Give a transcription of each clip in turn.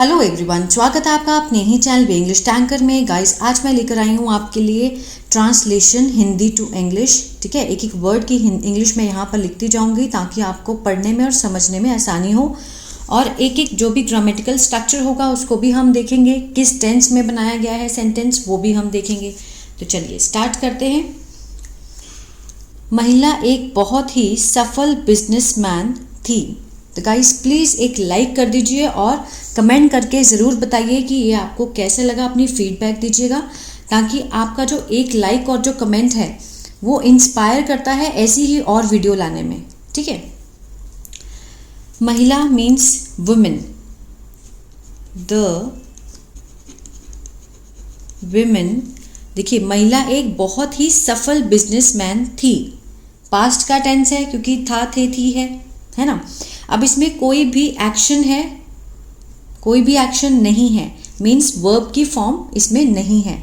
Hello everyone, स्वागत है आपका अपने ही चैनल बी इंग्लिश टैंकर में। गाइस, आज मैं लेकर आई हूँ आपके लिए ट्रांसलेशन हिंदी टू इंग्लिश। ठीक है, एक एक वर्ड की इंग्लिश में यहाँ पर लिखती जाऊँगी ताकि आपको पढ़ने में और समझने में आसानी हो। और एक एक जो भी ग्रामेटिकल स्ट्रक्चर होगा उसको भी हम देखेंगे, किस टेंस में बनाया गया है सेंटेंस वो भी हम देखेंगे। तो चलिए स्टार्ट करते हैं। महिला एक बहुत ही सफल बिजनेसमैन थी। तो गाइस प्लीज़ एक लाइक कर दीजिए और कमेंट करके ज़रूर बताइए कि ये आपको कैसे लगा, अपनी फीडबैक दीजिएगा ताकि आपका जो एक लाइक और जो कमेंट है वो इंस्पायर करता है ऐसी ही और वीडियो लाने में। ठीक है, महिला मीन्स वुमेन। द वुमेन, देखिए महिला एक बहुत ही सफल बिजनेसमैन थी। पास्ट का टेंस है क्योंकि था, थे, थी है ना। अब इसमें कोई भी एक्शन है, कोई भी एक्शन नहीं है, मीन्स वर्ब की फॉर्म इसमें नहीं है।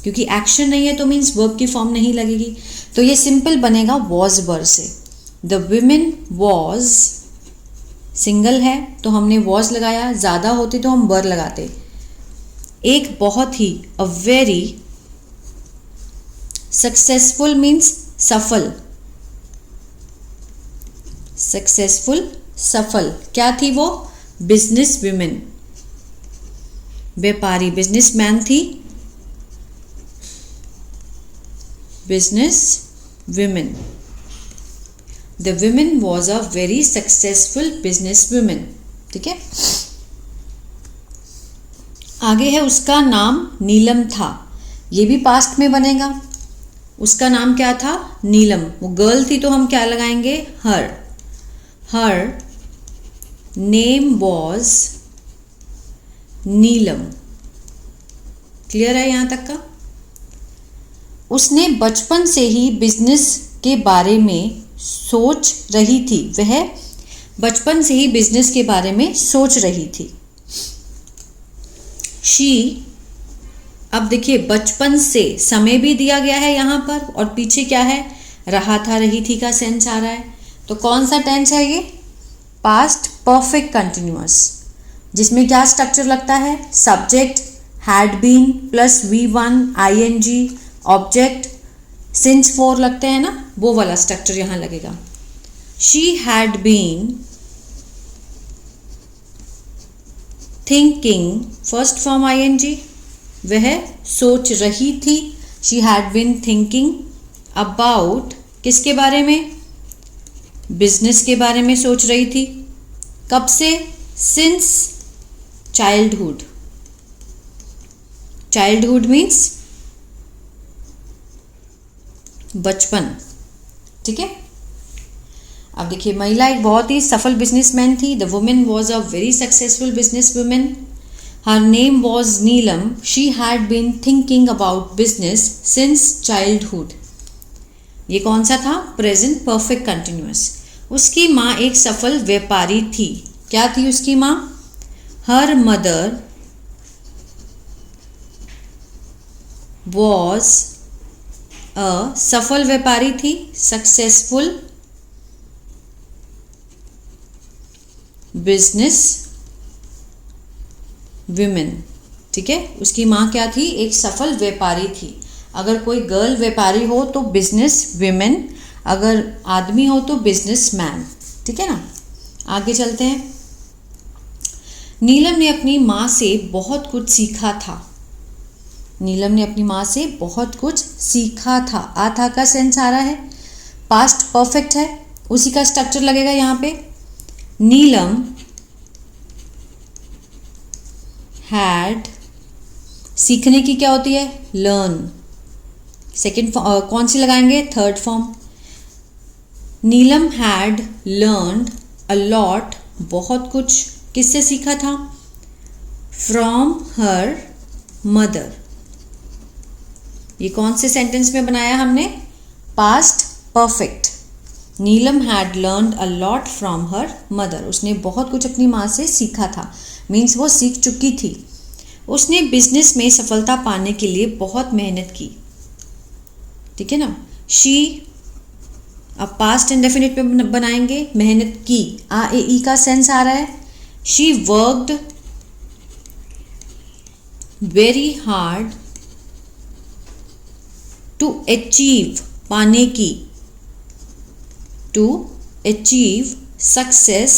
क्योंकि एक्शन नहीं है तो मीन्स वर्ब की फॉर्म नहीं लगेगी। तो ये सिंपल बनेगा वॉज वर से। द वुमेन वॉज, सिंगल है तो हमने वॉज लगाया, ज़्यादा होती तो हम वर लगाते। एक बहुत ही, अ वेरी सक्सेसफुल मीन्स सफल, सक्सेसफुल सफल, क्या थी वो? बिजनेस वुमेन, व्यापारी, बिजनेसमैन थी, business women. The women was a very successful business women. ठीक है, आगे है उसका नाम नीलम था। ये भी पास्ट में बनेगा। उसका नाम क्या था? नीलम। वो गर्ल थी तो हम क्या लगाएंगे? Her. Her name was Neelam. Clear है यहाँ तक का? उसने बचपन से ही बिजनेस के बारे में सोच रही थी। वह बचपन से ही बिजनेस के बारे में सोच रही थी। शी, अब देखिए बचपन से समय भी दिया गया है यहाँ पर और पीछे क्या है? रहा था, रही थी का सेंस आ रहा है। तो कौन सा टेंस है ये? पास्ट परफेक्ट कंटिन्यूअस, जिसमें क्या स्ट्रक्चर लगता है? Subject had been plus V1 ING, object since four लगते हैं ना, वो वाला स्ट्रक्चर यहाँ लगेगा। She had been thinking, first form ING, वह सोच रही थी। She had been thinking about, किसके बारे में? बिजनेस के बारे में सोच रही थी। कब से? Since childhood. चाइल्डहुड मीन्स बचपन। ठीक है, अब देखिए महिला एक बहुत ही सफल बिजनेसमैन थी। The women was a very successful business women. Her name was Neelam. She had been thinking about business since childhood. ये कौन सा था? Present perfect continuous. उसकी माँ एक सफल व्यापारी थी। क्या थी उसकी माँ? हर मदर वॉज अ, सफल व्यापारी थी, सक्सेसफुल बिजनेस विमेन। ठीक है, उसकी माँ क्या थी? एक सफल व्यापारी थी। अगर कोई गर्ल व्यापारी हो तो बिजनेस विमेन, अगर आदमी हो तो बिजनेस मैन। ठीक है ना, आगे चलते हैं। नीलम ने अपनी माँ से बहुत कुछ सीखा था। नीलम ने अपनी माँ से बहुत कुछ सीखा था। आ था का सेंस आ रहा है, पास्ट परफेक्ट है, उसी का स्ट्रक्चर लगेगा यहाँ पे। नीलम हैड, सीखने की क्या होती है? लर्न। सेकेंड कौन सी लगाएंगे? Third form. Neelam had learned a lot, बहुत कुछ किससे सीखा था? From her mother. ये कौन से सेंटेंस में बनाया हमने? Past perfect. Neelam had learned a lot from her mother. उसने बहुत कुछ अपनी माँ से सीखा था, मीन्स वो सीख चुकी थी। उसने बिजनेस में सफलता पाने के लिए बहुत मेहनत की। ठीक है ना। शी, अब पास्ट इंडेफिनिट में बनाएंगे, मेहनत की, आ ए ई का सेंस आ रहा है। She worked very hard to achieve, पाने की, टू अचीव सक्सेस,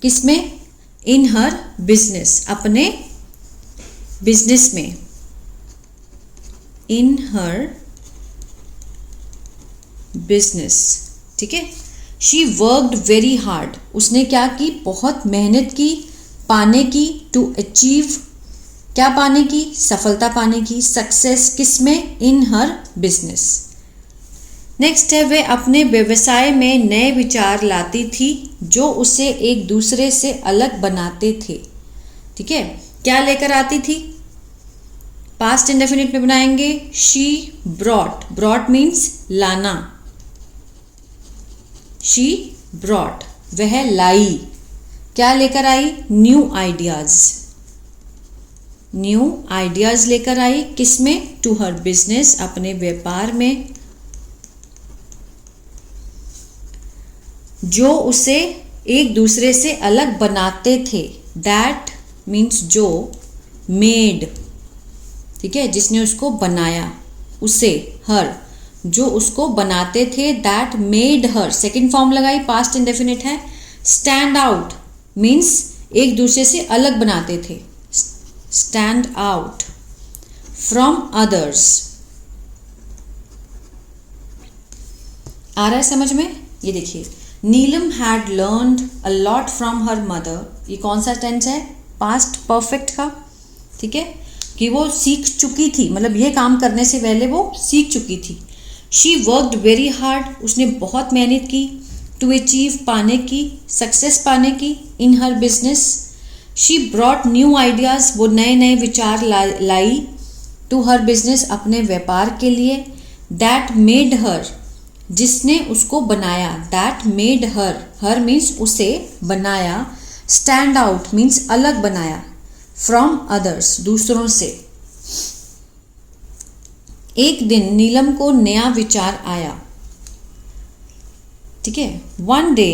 किसमें? इन हर बिजनेस, अपने बिजनेस में, इन हर बिजनेस, ठीक है। शी वर्कड वेरी हार्ड, उसने क्या की? बहुत मेहनत की, पाने की, टू अचीव, क्या पाने की? सफलता पाने की, सक्सेस किसमें? इन हर बिजनेस। नेक्स्ट है, वे अपने व्यवसाय में नए विचार लाती थी जो उसे एक दूसरे से अलग बनाते थे, ठीक है। क्या लेकर आती थी? पास्ट इंडेफिनिट में बनाएंगे, शी ब्रॉट, ब्रॉट मीन्स लाना, शी ब्रॉट, वह लाई, क्या लेकर आई? न्यू आइडियाज, न्यू आइडियाज लेकर आई, किसमें? टू हर बिजनेस, अपने व्यापार में, जो उसे एक दूसरे से अलग बनाते थे, दैट मीन्स जो, मेड, ठीक है, जिसने उसको बनाया, उसे, हर, जो उसको बनाते थे, that made her, second form लगाई, पास्ट इंडेफिनिट है। स्टैंड आउट मीन्स एक दूसरे से अलग बनाते थे, स्टैंड आउट फ्रॉम अदर्स। आ रहा है समझ में? ये देखिए, Neelam had learned a lot from her mother, ये कौन सा टेंस है? पास्ट परफेक्ट का, ठीक है, कि वो सीख चुकी थी, मतलब ये काम करने से पहले वो सीख चुकी थी। शी वर्कड वेरी हार्ड, उसने बहुत मेहनत की, टू अचीव, पाने की, सक्सेस पाने की, in her business. She brought new ideas, वो नए नए विचार लाई, टू हर बिजनेस, अपने व्यापार के लिए। दैट मेड हर, जिसने उसको बनाया, that made her, her means उसे बनाया, स्टैंड आउट मीन्स अलग बनाया, फ्रॉम अदर्स, दूसरों से। एक दिन नीलम को नया विचार आया, ठीक है, वन डे,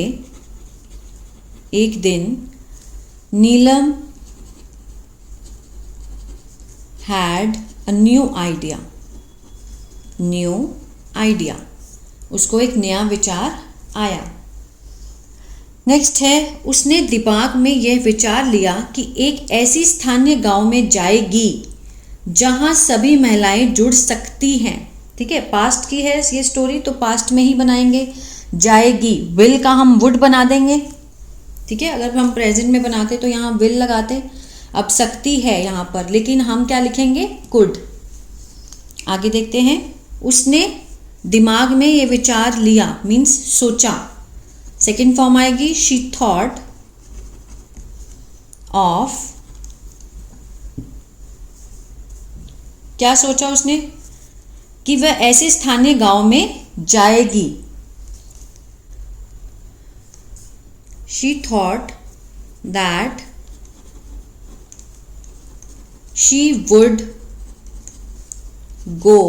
एक दिन, Neelam had a new idea, new idea, उसको एक नया विचार आया। नेक्स्ट है, उसने दिमाग में यह विचार लिया कि एक ऐसी स्थानीय गांव में जाएगी जहां सभी महिलाएं जुड़ सकती हैं, ठीक है, पास्ट की है ये स्टोरी तो पास्ट में ही बनाएंगे। जाएगी, विल का हम वुड बना देंगे, ठीक है, अगर हम प्रेजेंट में बनाते तो यहाँ विल लगाते। अब सकती है यहाँ पर, लेकिन हम क्या लिखेंगे? कुड। आगे देखते हैं, उसने दिमाग में ये विचार लिया मीन्स सोचा, सेकेंड फॉर्म आएगी, शी थॉट ऑफ, क्या सोचा उसने? कि वह ऐसे स्थानीय गांव में जाएगी। She thought that she would go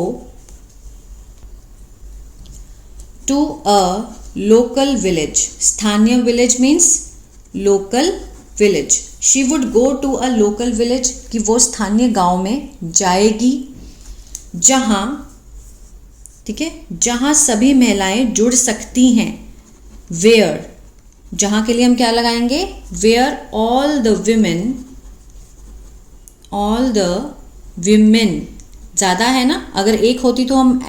to a local village, स्थानीय village means local village. She would go to a local village, कि वो स्थानीय गांव में जाएगी जहां, ठीक है, जहां सभी महिलाएं जुड़ सकती हैं। वेयर, जहां के लिए हम क्या लगाएंगे? Where all the women, all the women ज़्यादा है ना, अगर एक होती तो हम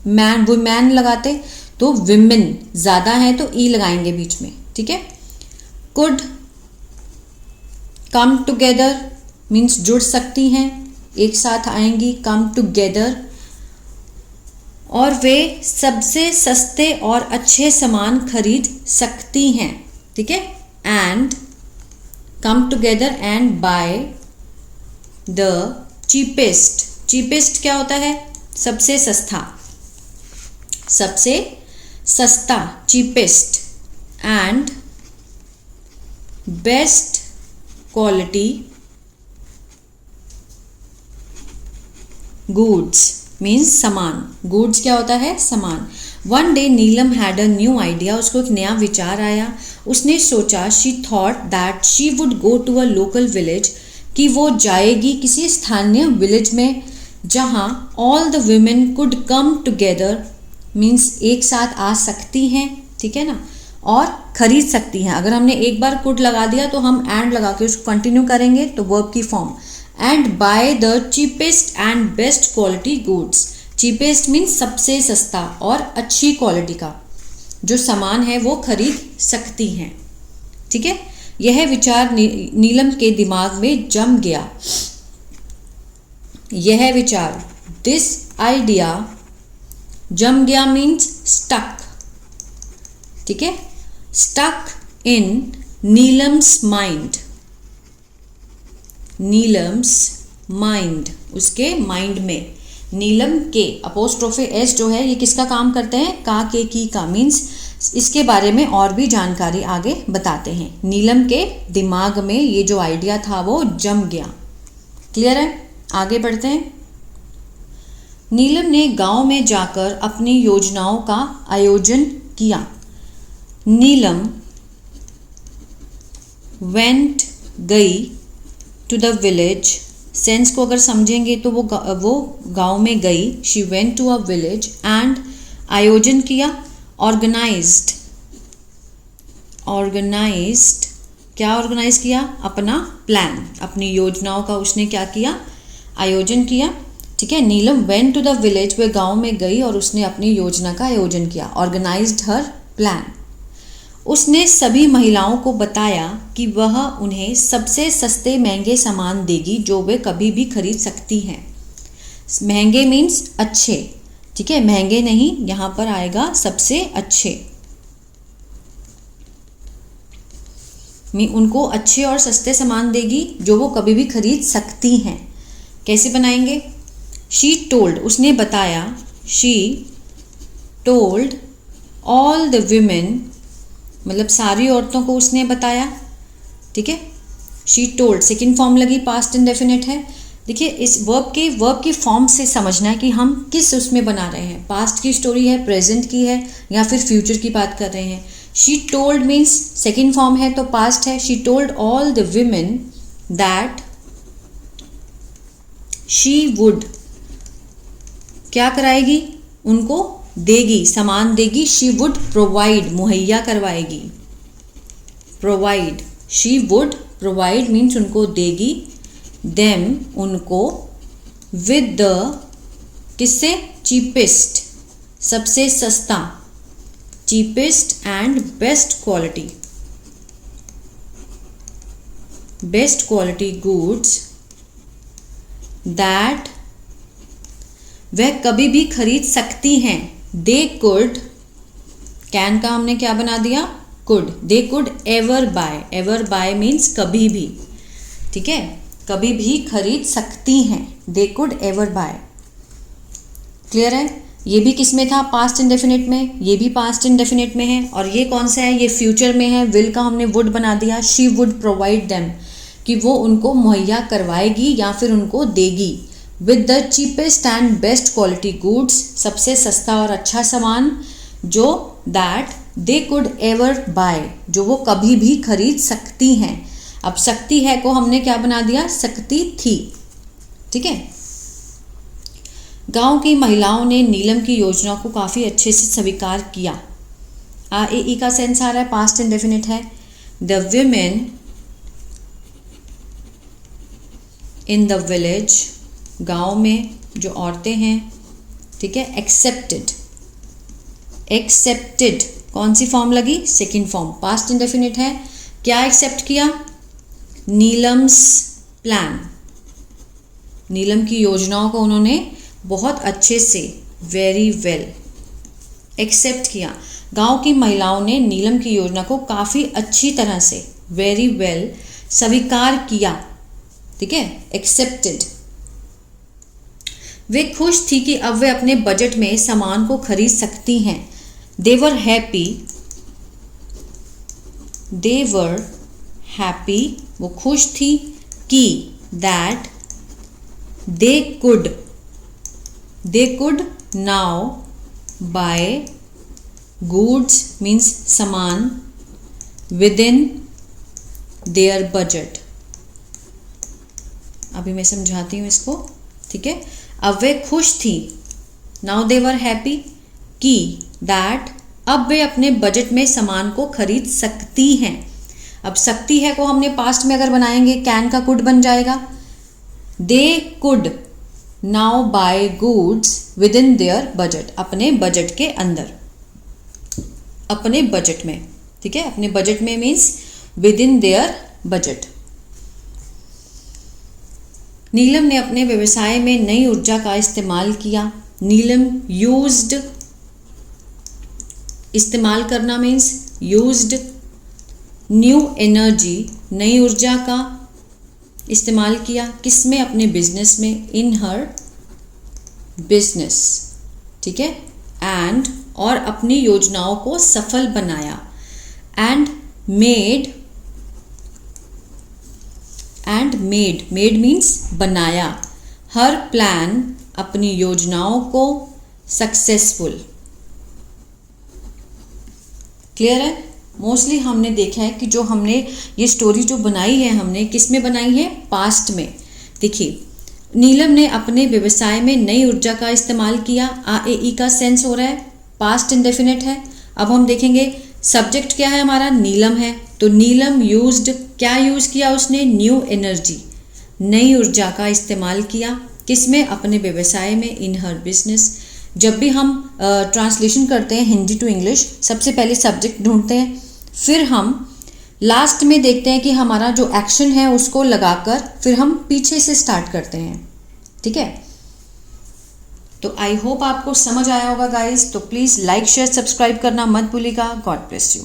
मैन वुमेन लगाते, तो विमेन ज़्यादा है तो ई लगाएंगे बीच में, ठीक है। कुड कम टुगेदर मीन्स जुड़ सकती हैं, एक साथ आएंगी, कम टुगेदर। और वे सबसे सस्ते और अच्छे सामान खरीद सकती हैं, ठीक है। And come together and buy the cheapest, cheapest क्या होता है? सबसे सस्ता, सबसे सस्ता, cheapest, and best quality goods means सामान, गुड्स क्या होता है? सामान। One day Neelam had a new idea, उसको एक नया विचार आया, उसने सोचा, she thought that she would go to a local village, कि वो जाएगी किसी स्थानीय विलेज में जहाँ all the women could come together, means एक साथ आ सकती हैं, ठीक है ना, और खरीद सकती हैं। अगर हमने एक बार कुड लगा दिया तो हम एंड लगा के उसको कंटिन्यू करेंगे तो वर्ब की form, and buy the cheapest and best quality goods. Cheapest means सबसे सस्ता और अच्छी क्वालिटी का जो सामान है वो खरीद सकती हैं, ठीक है। यह विचार नीलम के दिमाग में जम गया। यह विचार, दिस आइडिया, जम गया मीन्स स्टक, ठीक है, stuck in Neelam's mind. Neelam's mind, उसके माइंड में। नीलम के अपोस्ट्रोफे एस जो है ये किसका काम करते हैं, का, के, की का, मीन्स इसके बारे में और भी जानकारी आगे बताते हैं। नीलम के दिमाग में ये जो आइडिया था वो जम गया। क्लियर है, आगे बढ़ते हैं। नीलम ने गांव में जाकर अपनी योजनाओं का आयोजन किया। नीलम वेंट, गई, टू द विलेज, सेंस को अगर समझेंगे तो वो गांव में गई, she went to a village, and आयोजन किया, ऑर्गेनाइज्ड, ऑर्गेनाइज्ड, क्या ऑर्गेनाइज किया, अपना प्लान, अपनी योजनाओं का उसने क्या किया, आयोजन किया, ठीक है। नीलम वेंट टू द विलेज, वह गांव में गई और उसने अपनी योजना का आयोजन किया, ऑर्गेनाइज्ड हर प्लान। उसने सभी महिलाओं को बताया कि वह उन्हें सबसे सस्ते महंगे सामान देगी जो वे कभी भी खरीद सकती हैं। महंगे मीन्स अच्छे, ठीक है, महंगे नहीं, यहाँ पर आएगा सबसे अच्छे। उनको अच्छे और सस्ते सामान देगी जो वो कभी भी खरीद सकती हैं। कैसे बनाएंगे, शी टोल्ड, उसने बताया, she told all the women, मतलब सारी औरतों को उसने बताया, ठीक है। शी टोल्ड, सेकेंड फॉर्म लगी, पास्ट इंडेफिनिट है। देखिए इस वर्ब की फॉर्म से समझना है कि हम किस उसमें बना रहे हैं, पास्ट की स्टोरी है, प्रेजेंट की है, या फिर फ्यूचर की बात कर रहे हैं। She told means second form है तो पास्ट है। She told all the women that she would, क्या कराएगी, उनको देगी, सामान देगी, शी वुड प्रोवाइड, मुहैया करवाएगी, provide, she would provide means उनको देगी, देम उनको, विद द, किससे, चीपेस्ट, सबसे सस्ता, cheapest and best quality, best quality goods that वह कभी भी खरीद सकती हैं। दे कुड, कैन का हमने क्या बना दिया, could, they could ever buy, ever buy means कभी भी, ठीक है, कभी भी खरीद सकती हैं, they could ever buy. Clear है, ये भी किस में था, पास्ट इंडेफिनिट में, ये भी पास्ट इंडेफिनिट में है, और ये कौन सा है, ये फ्यूचर में है, विल का हमने वुड बना दिया, शी वुड प्रोवाइड देम, कि वो उनको मुहैया करवाएगी या फिर उनको देगी, with the cheapest and best quality goods, सबसे सस्ता और अच्छा सामान, जो that they could ever buy, जो वो कभी भी खरीद सकती हैं। अब सकती है को हमने क्या बना दिया, सकती थी, ठीक है। गांव की महिलाओं ने नीलम की योजना को काफ़ी अच्छे से स्वीकार किया। ई का सेंस आ रहा है, पास्ट इंडेफिनिट है। The women in the village, गांव में जो औरतें हैं, ठीक है, एक्सेप्टेड, एक्सेप्टेड कौन सी फॉर्म लगी, सेकंड फॉर्म, पास्ट इंडेफिनिट है। क्या एक्सेप्ट किया, नीलम्स प्लान, नीलम की योजनाओं को उन्होंने बहुत अच्छे से, वेरी वेल, एक्सेप्ट किया। गांव की महिलाओं ने नीलम की योजना को काफ़ी अच्छी तरह से, वेरी वेल, स्वीकार किया, ठीक है, एक्सेप्टेड। वे खुश थी कि अब वे अपने बजट में सामान को खरीद सकती हैं। दे were happy, they were happy, वो खुश थी कि, that they could now buy goods means सामान, विद इन देयर बजट, अभी मैं समझाती हूँ इसको, ठीक है। अब वे खुश थी, नाउ दे वर हैप्पी, कि दैट अब वे अपने बजट में सामान को खरीद सकती हैं। अब सकती है को हमने पास्ट में अगर बनाएंगे कैन का कुड बन जाएगा। They could now buy goods within their budget, अपने बजट के अंदर, अपने बजट में, ठीक है। अपने बजट में means within their budget. Neelam ने अपने व्यवसाय में नई ऊर्जा का इस्तेमाल किया। नीलम यूज्ड, इस्तेमाल करना मीन्स यूज्ड न्यू एनर्जी, नई ऊर्जा का इस्तेमाल किया किसमें, अपने बिजनेस में, इन हर बिजनेस, ठीक है। एंड, और अपनी योजनाओं को सफल बनाया। एंड मेड, मेड मीन्स बनाया, हर प्लान, अपनी योजनाओं को सक्सेसफुल। क्लियर है। मोस्टली हमने देखा है कि जो हमने ये स्टोरी जो बनाई है हमने किस में बनाई है, पास्ट में। देखिए, नीलम ने अपने व्यवसाय में नई ऊर्जा का इस्तेमाल किया, ई का सेंस हो रहा है, पास्ट इंडेफिनिट है। अब हम देखेंगे सब्जेक्ट क्या है हमारा, नीलम है, तो नीलम यूज्ड, क्या यूज किया उसने, न्यू एनर्जी, नई ऊर्जा का इस्तेमाल किया किसमें, अपने व्यवसाय में, इन हर बिजनेस। जब भी हम ट्रांसलेशन करते हैं हिंदी टू इंग्लिश, सबसे पहले सब्जेक्ट ढूंढते हैं, फिर हम लास्ट में देखते हैं कि हमारा जो एक्शन है उसको लगाकर फिर हम पीछे से स्टार्ट करते हैं, ठीक है। तो आई होप आपको समझ आया होगा गाइस। तो प्लीज़ लाइक शेयर सब्सक्राइब करना मत भूलिएगा। God bless you.